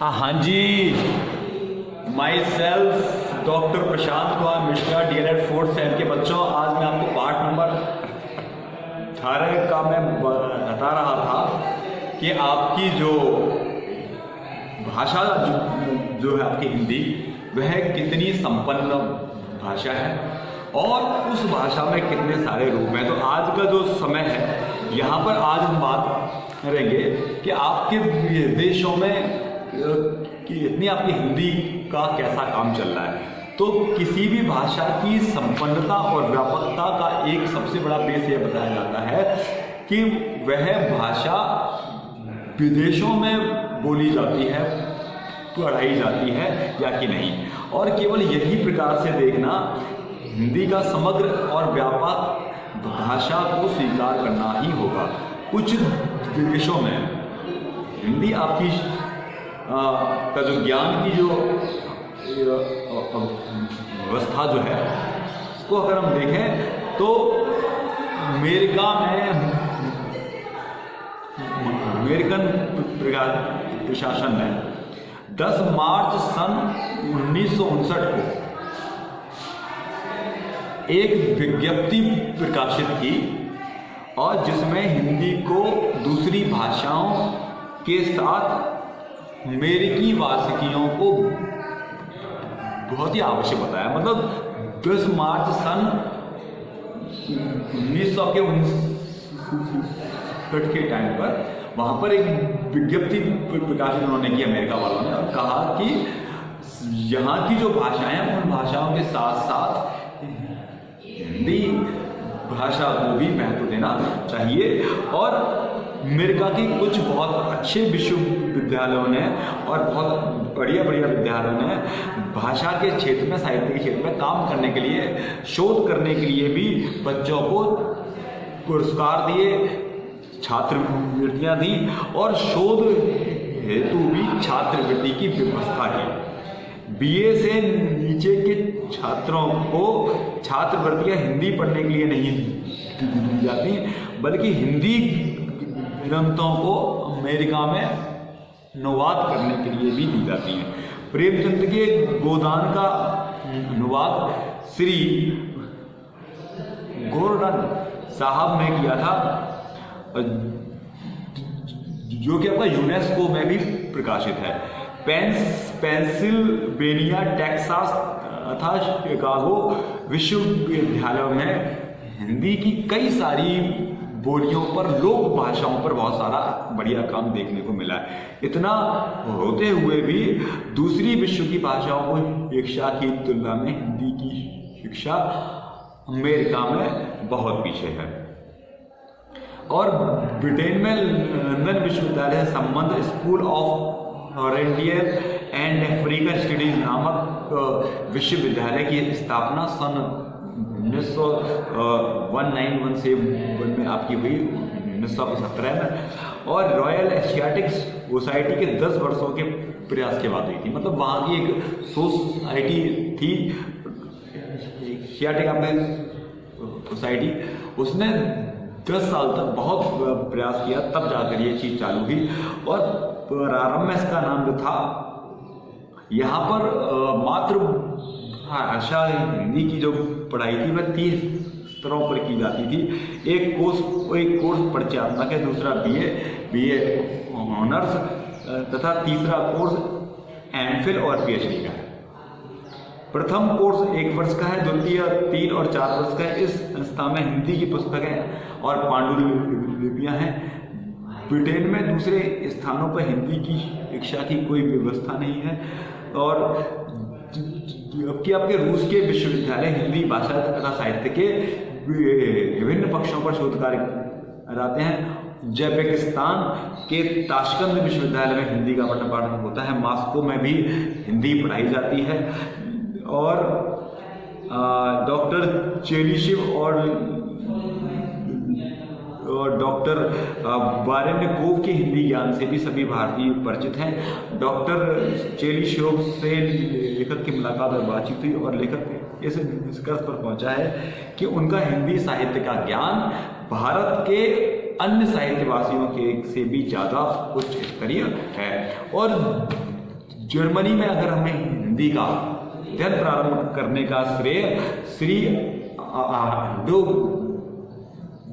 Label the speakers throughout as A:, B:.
A: हाँ जी, myself doctor Prashant Kumar Mishra, DLED 4th sem के बच्चों, आज मैं आपको पार्ट नंबर 18 का मैं बता रहा था कि आपकी जो भाषा जो है आपकी हिंदी, वह कितनी संपन्न भाषा है और उस भाषा में कितने सारे रूप हैं। तो आज का जो समय है, यहाँ पर आज हम बात करेंगे कि आपके देशों में कि इतनी आपकी हिंदी का कैसा काम चल रहा है। तो किसी भी भाषा की संपन्नता और व्यापकता का एक सबसे बड़ा बेस यह बताया जाता है कि वह भाषा विदेशों में बोली जाती है, पढ़ाई जाती है या कि नहीं। और केवल यही प्रकार से देखना, हिंदी का समग्र और व्यापक भाषा को स्वीकार करना ही होगा। कुछ देशों में हिंदी आपकी का जो ज्ञान की जो व्यवस्था जो है, उसको अगर हम देखें तो अमेरिकन प्रशासन ने 10 मार्च सन 1959 को एक विज्ञप्ति प्रकाशित की और जिसमें हिंदी को दूसरी भाषाओं के साथ अमेरिकी वासियों को बहुत ही आवश्यक बताया। मतलब 10 मार्च सन 1959 के टाइम पर वहाँ पर एक विज्ञप्ति प्रकाशित उन्होंने की अमेरिका वालों ने, और कहा कि यहाँ की जो भाषाएं हैं उन भाषाओं के साथ साथ हिंदी भाषा को भी महत्व देना चाहिए। और अमेरिका की कुछ बहुत अच्छे विश्वविद्यालयों ने और बहुत बढ़िया विद्यालयों ने भाषा के क्षेत्र में, साहित्य के क्षेत्र में काम करने के लिए, शोध करने के लिए भी बच्चों को पुरस्कार दिए, छात्रवृत्तियां दी और शोध हेतु भी छात्रवृत्ति की व्यवस्था की। BA से नीचे के छात्रों को छात्रवृत्तियां हिंदी पढ़ने के लिए नहीं दी जाती, बल्कि हिंदी ग्रंथों को अमेरिका में अनुवाद करने के लिए भी दी जाती हैं। प्रेमचंद के गोदान का अनुवाद श्री गोर्डन साहब ने किया था, जो कि आपका यूनेस्को में भी प्रकाशित है। पेंसिल्वेनिया, टेक्सास तथा शिकागो विश्वविद्यालयों में हिंदी की कई सारी बोलियों पर, लोक भाषाओं पर बहुत सारा बढ़िया काम देखने को मिला है। इतना होते हुए भी दूसरी विश्व की भाषाओं की शिक्षा की तुलना में हिंदी की शिक्षा अमेरिका में बहुत पीछे है। और ब्रिटेन में लंदन विश्वविद्यालय से संबंध school of oriental and African studies नामक विश्वविद्यालय की स्थापना सन 1917 में आपकी हुई, 1917 में, और रॉयल एशियाटिक सोसाइटी के 10 वर्षों के प्रयास के बाद हुई थी। मतलब वहाँ की एक सोसाइटी थी, एशियाटिक आपकी सोसाइटी, उसने 10 साल तक बहुत प्रयास किया, तब जाकर ये चीज़ चालू हुई। और प्रारंभ में इसका नाम जो था, यहाँ पर मात्र भाषा हिंदी की जो पढ़ाई थी वह 3 स्तरों पर की जाती थी। एक कोर्स परिचयात्मक है, दूसरा BA ऑनर्स तथा तीसरा कोर्स MPhil और PhD का है। प्रथम कोर्स 1 वर्ष का है, द्वितीय 3 और 4 वर्ष का है। इस संस्था में हिंदी की पुस्तकें और पांडुलिपियां हैं। ब्रिटेन में दूसरे स्थानों पर हिंदी की शिक्षा की कोई व्यवस्था नहीं है। और जबकि आपके रूस के विश्वविद्यालय हिंदी भाषा तथा साहित्य के विभिन्न पक्षों पर शोध कार्य कराते हैं। उज्बेकिस्तान के ताशकंद विश्वविद्यालय में हिंदी का पठन पाठन होता है। मॉस्को में भी हिंदी पढ़ाई जाती है। और डॉक्टर चेलिशिव और डॉक्टर बारेनिकोव के हिंदी ज्ञान से भी सभी भारतीय परिचित हैं। डॉक्टर चेलिशिव से लेखक की मुलाकात और बातचीत हुई और लेखक इस निष्कर्ष पर पहुंचा है कि उनका हिंदी साहित्य का ज्ञान भारत के अन्य साहित्यवासियों के से भी ज़्यादा उच्च स्तरीय है। और जर्मनी में अगर हमें हिंदी का अध्ययन प्रारंभ करने का श्रेय श्री डो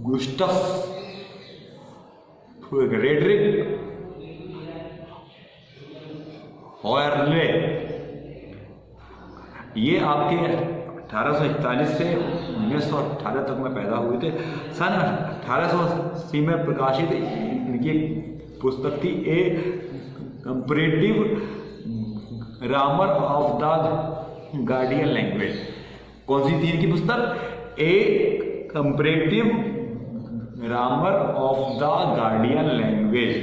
A: गुस्टस फ्रेडरिक हॉयरले, ये आपके 1841 से 1918 तक में पैदा हुए थे। सन 1880 में प्रकाशित इनकी पुस्तक थी a comparative grammar of the guardian language. कौन सी थी इनकी पुस्तक? A comparative grammar of the guardian language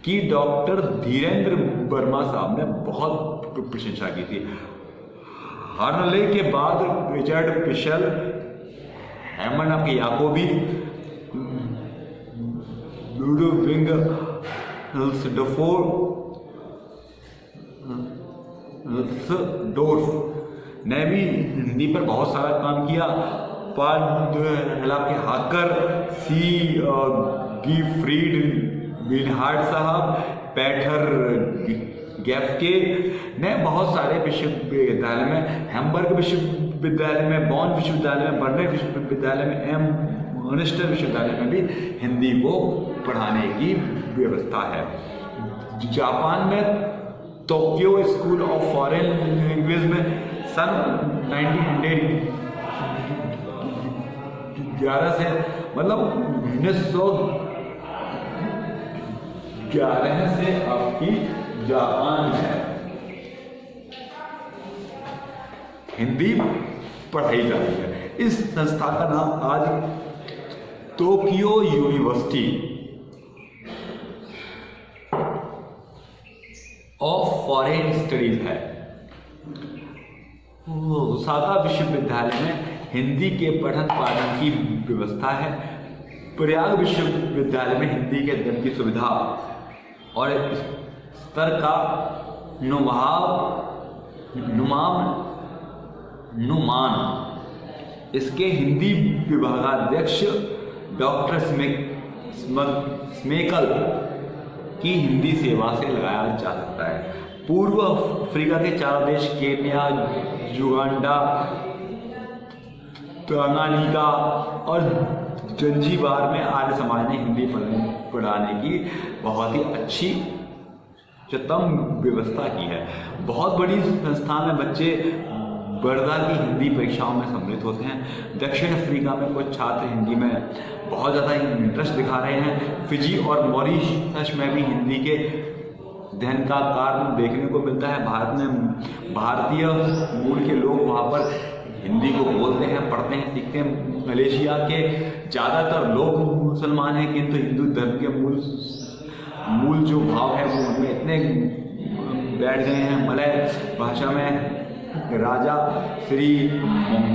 A: की डॉक्टर धीरेन्द्र वर्मा साहब ने बहुत प्रशंसा की थी। हार्नले के बाद Richard Pischel, Hermann of Jacobi, Ludwig Dorf ने भी हिंदी पर बहुत सारा काम किया। पाल के हाकर, सी गिफ्रीड विनहार्ड साहब, पैटर गैफ्के ने बहुत सारे विश्वविद्यालय में, हैम्बर्ग विश्वविद्यालय में, बॉन विश्वविद्यालय में, बर्लिन विश्वविद्यालय में, मॉन्स्टर विश्वविद्यालय में भी हिंदी को पढ़ाने की व्यवस्था है। जापान में Tokyo school of foreign language में सन 1911 से मतलब 1911 से आपकी जापान में हिंदी पढ़ाई जा रही है। इस संस्था का नाम आज Tokyo university of foreign studies है। ओसाका विश्वविद्यालय में हिंदी के पठन पाठन की व्यवस्था है। प्रयाग विश्वविद्यालय में हिंदी के अध्ययन की सुविधा और स्तर का नुमान इसके हिंदी विभागाध्यक्ष डॉक्टर स्मेकल की हिंदी सेवा से लगाया जा सकता है। पूर्व अफ्रीका के 4 देश केन्या, युगांडा, तंगानिका और जंजीबार में आर्य समाज ने हिंदी पढ़ाने की बहुत ही अच्छी उच्चतम व्यवस्था की है। बहुत बड़ी संस्था में बच्चे वर्धा की हिंदी परीक्षाओं में सम्मिलित होते हैं। दक्षिण अफ्रीका में कुछ छात्र हिंदी में बहुत ज़्यादा इंटरेस्ट दिखा रहे हैं। फिजी और मॉरिशस में भी हिंदी के अध्ययन का कार्य देखने को मिलता है। भारत में भारतीय मूल के लोग वहाँ पर हिंदी को बोलते हैं, पढ़ते हैं, सीखते हैं। मलेशिया के ज़्यादातर लोग मुसलमान हैं, किंतु हिंदू धर्म के मूल जो भाव है वो उनमें इतने बैठ गए हैं। मलय भाषा में राजा, श्री,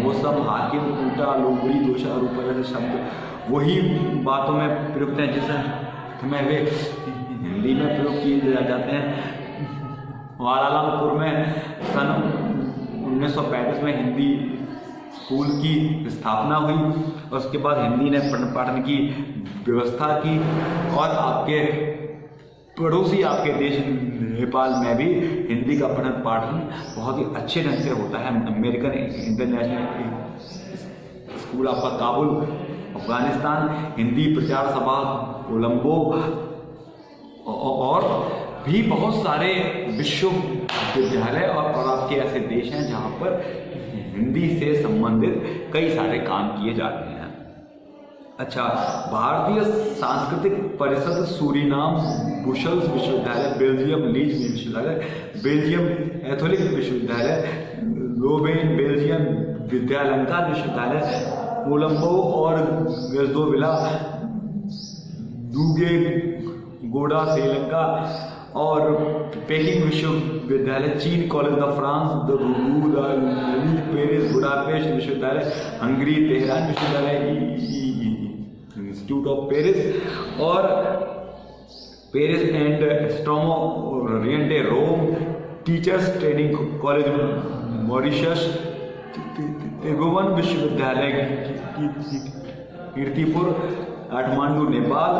A: मौसम, हाकिम, ऊटा, लोबड़ी, दोषा, रूपा जैसे शब्द वही बातों में प्रयुक्त हैं जिस में वे हिंदी में प्रयोग किए जाते हैं। वालालमपुर में सन 1935 में हिंदी स्कूल की स्थापना हुई और उसके बाद हिंदी ने पठन पाठन की व्यवस्था की। और आपके पड़ोसी आपके देश नेपाल में भी हिंदी का पठन पाठन बहुत ही अच्छे ढंग से होता है। अमेरिकन इंटरनेशनल स्कूल आपका काबुल, अफगानिस्तान, हिंदी प्रचार सभा कोलंबो और भी बहुत सारे विश्वविद्यालय और आपके ऐसे देश हैं जहाँ पर हिंदी से संबंधित कई सारे काम किए जाते हैं। अच्छा, भारतीय सांस्कृतिक परिषद, सूरीनाम, बुशल्स विश्वविद्यालय, बेल्जियम लीज विश्वविद्यालय, बेल्जियम एथोलिक विश्वविद्यालय, लोवेन बेल्जियम विद्यालंका विश्वविद्यालय, कोलंबो और गजदोविला, दूगे गोडा श्रीलंका और पेकिंग विश्वविद्यालय, चीन, college of France, the Paris, Budapest विश्वविद्यालय, हंगरी, तेहरान विश्वविद्यालय, इंस्टीट्यूट ऑफ पेरिस और पेरिस एंड स्टोमो Oriente Rome, teachers training college Mauritius, Tribhuvan विश्वविद्यालय कीर्तिपुर, काठमांडू नेपाल,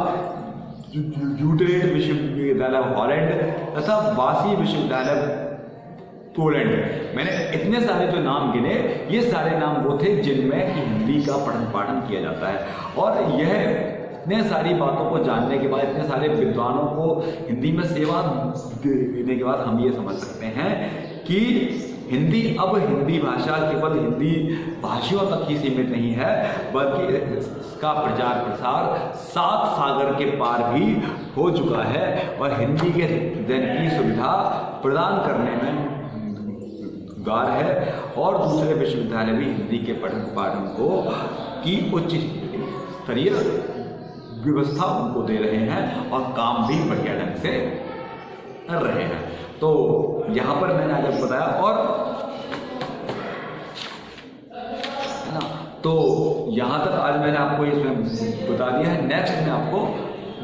A: यूटेरेट विश्वविद्यालय हॉलैंड तथा वासी विश्वविद्यालय पोलैंड। मैंने इतने सारे जो नाम गिने, ये सारे नाम वो थे जिनमें हिंदी का पठन पाठन किया जाता है। और यह इतने सारी बातों को जानने के बाद, इतने सारे विद्वानों को हिंदी में सेवा देने के बाद हम ये समझ सकते हैं कि हिंदी अब हिंदी भाषा केवल हिंदी भाषियों तक ही सीमित नहीं है, बल्कि इसका प्रचार प्रसार 7 सागर के पार भी हो चुका है और हिंदी के अध्ययन की सुविधा प्रदान करने में गार है। और दूसरे विश्वविद्यालय भी हिंदी के पठन पाठन को की उच्च स्तरीय व्यवस्था उनको दे रहे हैं और काम भी बढ़िया ढंग से कर रहे हैं। तो यहाँ पर मैंने आज आपको बताया, और है ना, तो यहाँ तक आज मैंने आपको इसमें बता दिया है। नेक्स्ट मैं आपको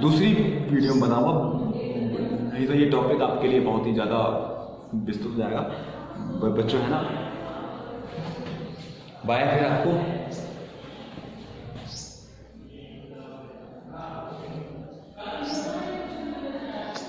A: दूसरी वीडियो में बताऊंगा, नहीं तो ये टॉपिक आपके लिए बहुत ही ज़्यादा विस्तृत हो जाएगा बच्चों, है ना। बाय फिर आपको।